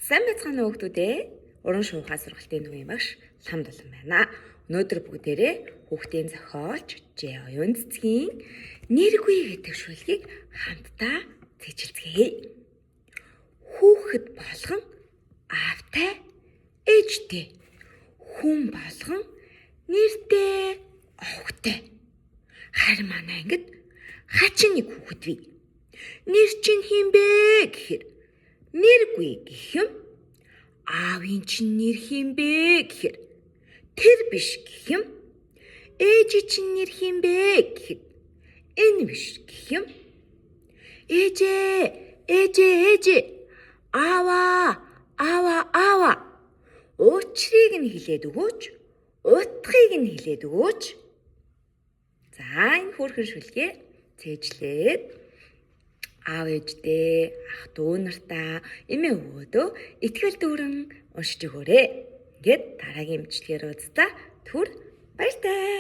Сайн байцгаана уу хүүхдүүд ээ. Уран шуухай сургалтын төвийн багш Лам Дулан байна. Өнөөдөр бүгдээрээ хүүхдийн зохиолч Ж оюун цэцгийн нэргүй гэдэг шүлгийг хамтдаа цэжилцгээе. Хүүхэд болгон аавтай ээжтэй. Хүн болгон нэртэй овогтой. Харин манай ангид хачин нэг хүүхэд бий. Нэр чинь хин бэ гэхээр нэргүй гэх юм. Аавын чинь нэр хин бэ гэхээр тэр биш гэх юм. Ээж чинь нэр хин бэ гэхэд энэ биш гэх юм. Ээжээ. Аава. Уучрыг нь хэлээд өгөөч. Утгыг нь хэлээд өгөөч. За энэ хөөрхөн шүлгээ цээжлээд аав ээжтэй, ах дүү нартаа, эмээ өвгөөдөө итгэл дүүрэн уншиж өгөөрэй. Ингээд дараагийн имчилгээр уулзлаа. Түр баяртай.